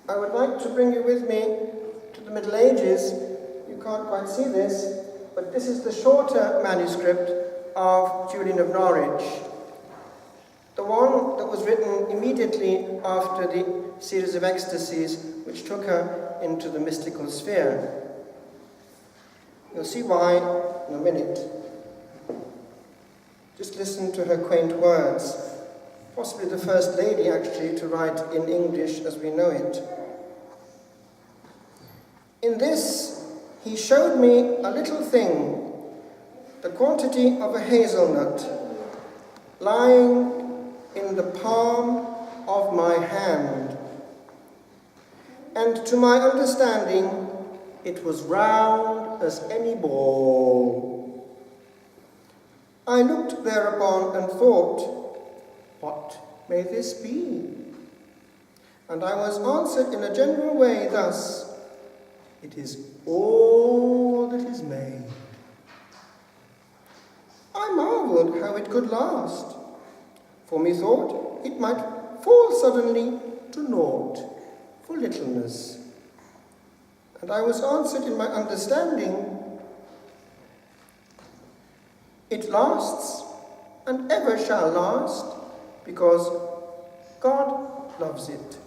I would like to bring you with me to the Middle Ages. You can't quite see this, but this is the shorter manuscript of Julian of Norwich, the one that was written immediately after the series of ecstasies which took her into the mystical sphere. You'll see why in a minute. Just listen to her quaint words. Possibly the first lady, actually, to write in English as we know it. In this, he showed me a little thing, the quantity of a hazelnut, lying in the palm of my hand. And to my understanding, it was round as any ball. I looked thereupon and thought, what may this be? And I was answered in a general way thus, it is all that is made. I marvelled how it could last, for methought it might fall suddenly to naught for littleness. And I was answered in my understanding, it lasts and ever shall last, because God loves it,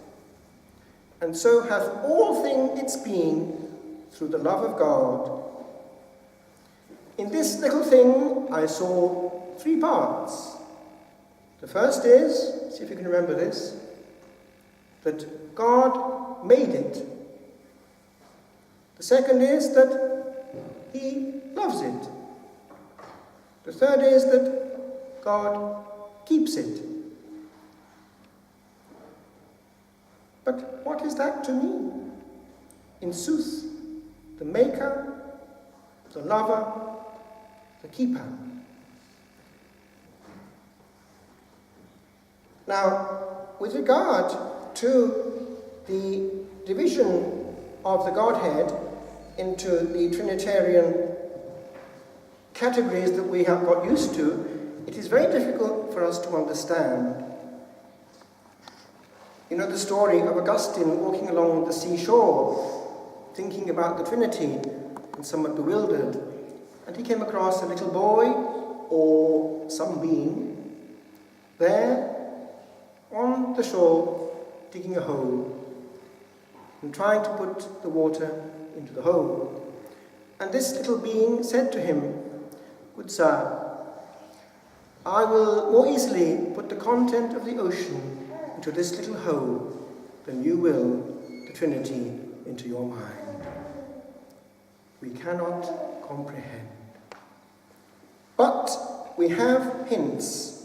and so hath all thing its being through the love of God. In this little thing I saw three parts. The first is, see if you can remember this, that God made it. The second is that He loves it. The third is that God keeps it. But what is that to me? In sooth, the maker, the lover, the keeper. Now, with regard to the division of the Godhead into the Trinitarian categories that we have got used to, it is very difficult for us to understand. You know the story of Augustine walking along the seashore, thinking about the Trinity, and somewhat bewildered. And he came across a little boy, or some being, there on the shore, digging a hole, and trying to put the water into the hole. And this little being said to him, "Good sir, I will more easily put the content of the ocean into this little hole than you will the Trinity into your mind." We cannot comprehend. But we have hints.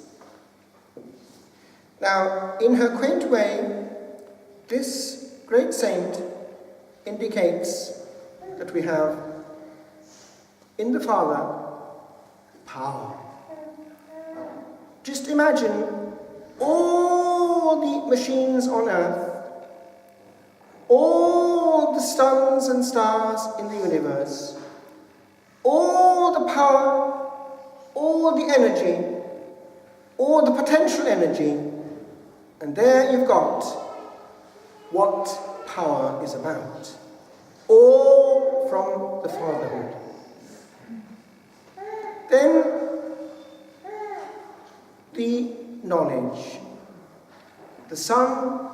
Now, in her quaint way, this great saint indicates that we have in the Father power. Just imagine all the machines on earth, all the suns and stars in the universe, all the power, all the energy, all the potential energy, and there you've got what power is about. All from the Fatherhood. Then the knowledge. The Son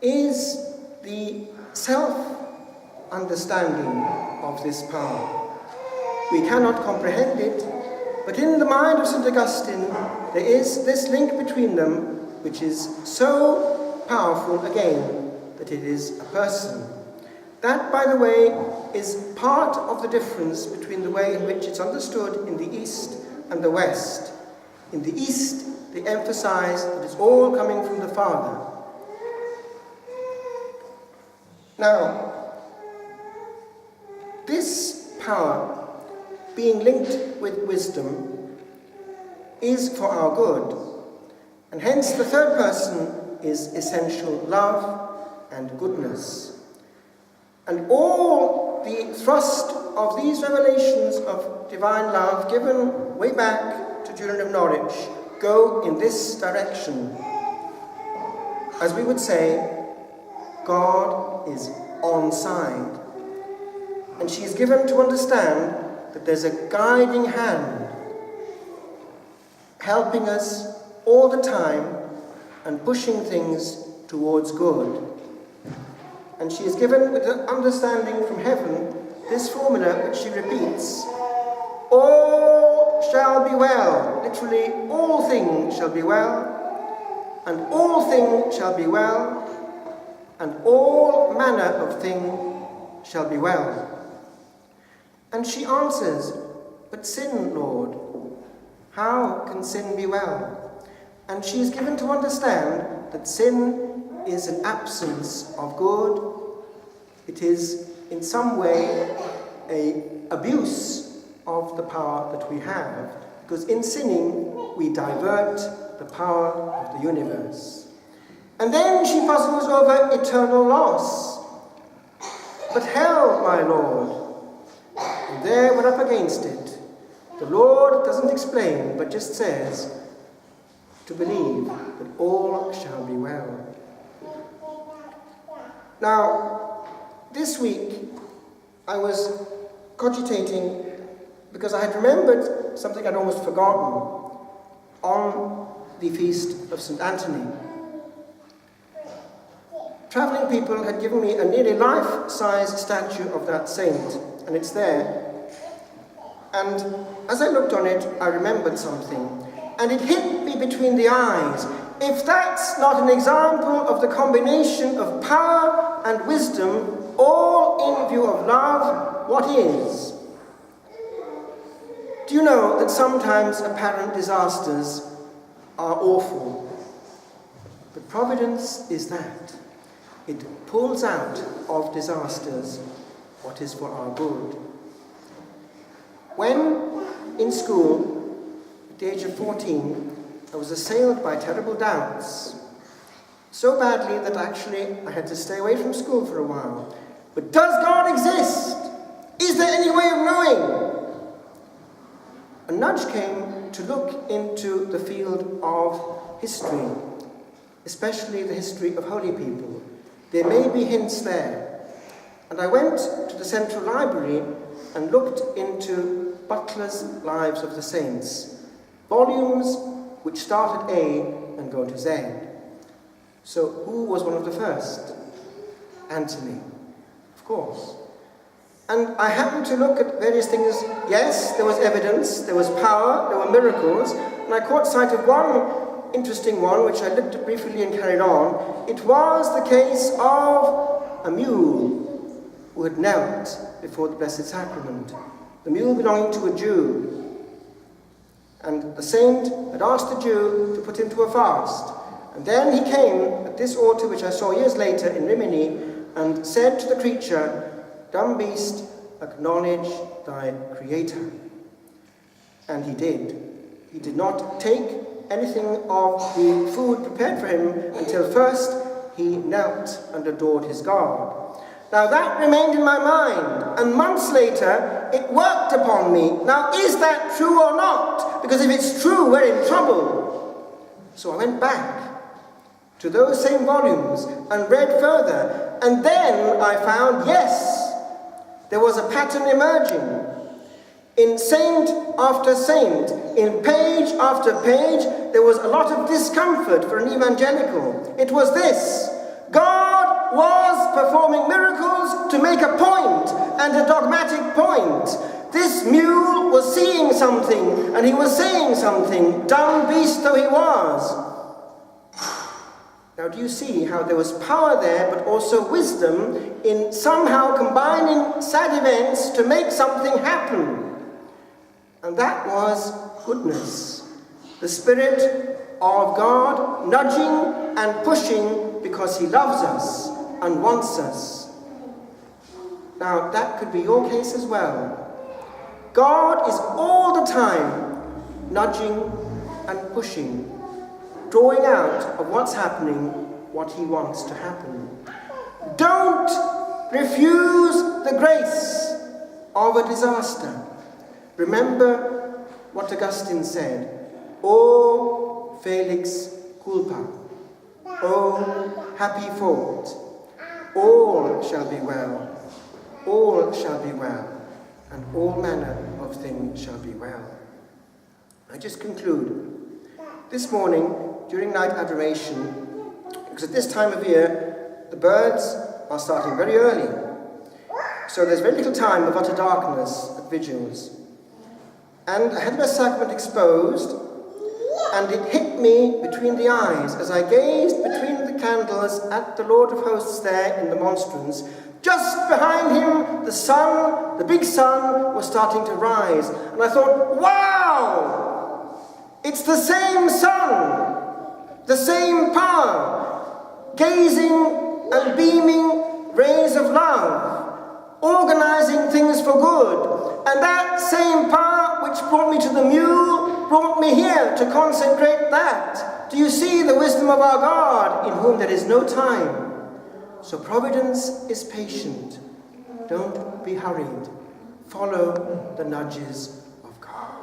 is the self-understanding of this power. We cannot comprehend it, but in the mind of St. Augustine there is this link between them which is so powerful again that it is a person. That, by the way, is part of the difference between the way in which it's understood in the East and the West. In the East, they emphasize that it's all coming from the Father. Now, this power, being linked with wisdom, is for our good. And hence the third person is essential love and goodness. And all the thrust of these revelations of divine love given way back to Julian of Norwich go in this direction. As we would say, God is on side. And she is given to understand that there's a guiding hand helping us all the time and pushing things towards good. And she is given with an understanding from heaven this formula which she repeats: all shall be well. Literally, all things shall be well, and all things shall be well, and all manner of thing shall be well. And she answers, but sin, Lord, how can sin be well? And she is given to understand that sin is an absence of good. It is in some way an abuse of the power that we have, because in sinning we divert the power of the universe. And then she puzzles over eternal loss. But hell, my Lord, and there we're up against it. The Lord doesn't explain, but just says to believe that all shall be well. Now, this week I was cogitating because I had remembered something I'd almost forgotten on the feast of St. Anthony. Travelling people had given me a nearly life-size statue of that saint, and it's there. And as I looked on it, I remembered something, and it hit me between the eyes. If that's not an example of the combination of power and wisdom, all in view of love, what is? Do you know that sometimes apparent disasters are awful? But providence is that. It pulls out of disasters what is for our good. When in school, at the age of 14, I was assailed by terrible doubts, so badly that actually I had to stay away from school for a while. But does God exist? Is there any way of knowing? A nudge came to look into the field of history, especially the history of holy people. There may be hints there. And I went to the Central Library and looked into Butler's Lives of the Saints, volumes which start at A and go to Z. So who was one of the first? Anthony, of course. And I happened to look at various things. Yes, there was evidence, there was power, there were miracles, and I caught sight of one interesting one, which I looked at briefly and carried on. It was the case of a mule who had knelt before the Blessed Sacrament. The mule belonging to a Jew. And the saint had asked the Jew to put him to a fast. And then he came at this altar, which I saw years later in Rimini, and said to the creature, "Dumb beast, acknowledge thy Creator." And he did. He did not take anything of the food prepared for him until first he knelt and adored his God. Now that remained in my mind, and months later it worked upon me. Now is that true or not? Because if it's true, we're in trouble. So I went back to those same volumes and read further, and then I found, yes, there was a pattern emerging. In saint after saint, in page after page, there was a lot of discomfort for an evangelical. It was this: God was performing miracles to make a point, and a dogmatic point. This mule was seeing something, and he was saying something, dumb beast though he was. Now do you see how there was power there, but also wisdom in somehow combining sad events to make something happen? And that was goodness. The Spirit of God nudging and pushing because he loves us and wants us. Now that could be your case as well. God is all the time nudging and pushing, drawing out of what's happening what he wants to happen. Don't refuse the grace of a disaster. Remember what Augustine said: "O felix culpa," O happy fault. all shall be well, all shall be well, and all manner of things shall be well. I just conclude. This morning, during night adoration, because at this time of year, the birds are starting very early, so there's very little time of utter darkness at vigils. And I had my sacrament exposed, and it hit me between the eyes as I gazed between the candles at the Lord of Hosts there in the monstrance. Just behind him, the sun, the big sun, was starting to rise. And I thought, wow! It's the same sun, the same power, gazing and beaming rays of love, organizing things for good. And that same power which brought me to the mule brought me here to consecrate that. Do you see the wisdom of our God, in whom there is no time? So providence is patient. Don't be hurried. Follow the nudges of God.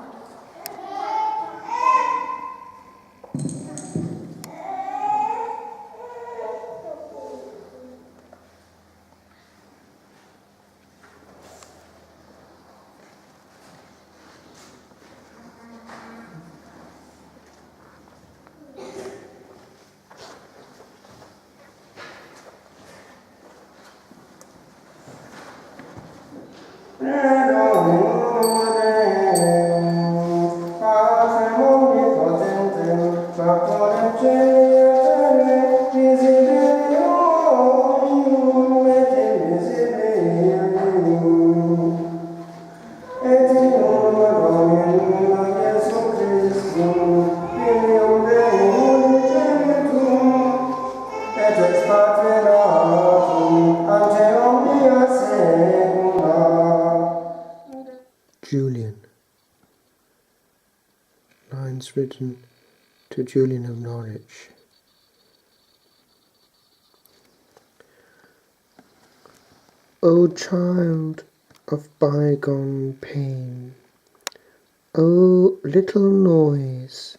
Julian. Lines written to Julian of Norwich. O child of bygone pain, O little noise,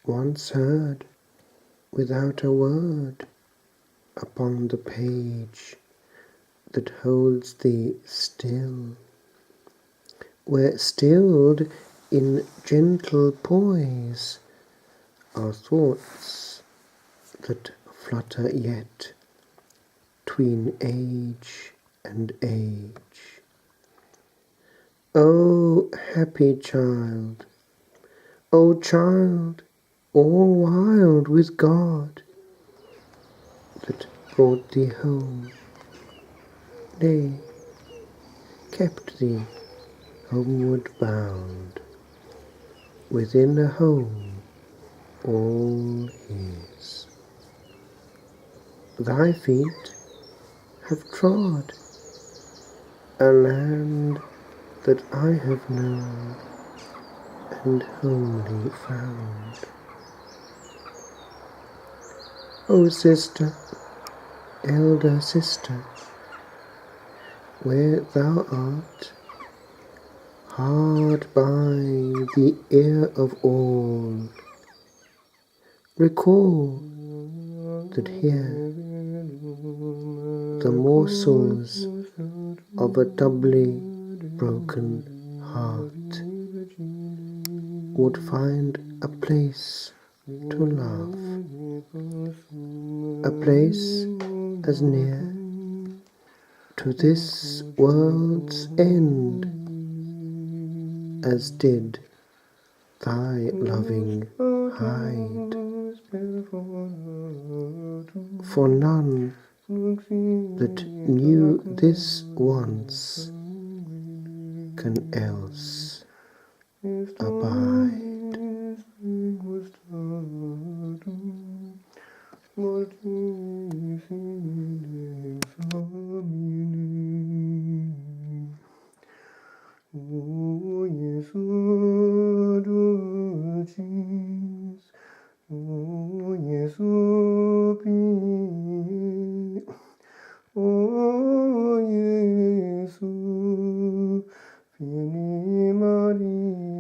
once heard without a word upon the page that holds thee still, where stilled in gentle poise are thoughts that flutter yet 'tween age and age. O happy child, O child all wild with God, that brought thee home, nay, kept thee homeward bound, within a home all his. Thy feet have trod a land that I have known and wholly found. O sister, elder sister, where thou art, hard by the ear of all, recall that here the morsels of a doubly broken heart would find a place to love, a place as near to this world's end as did thy loving hide. For none that knew this once can else abide. O Jesu, dulcis, O Jesu, pie, O Jesu, Fili Maria.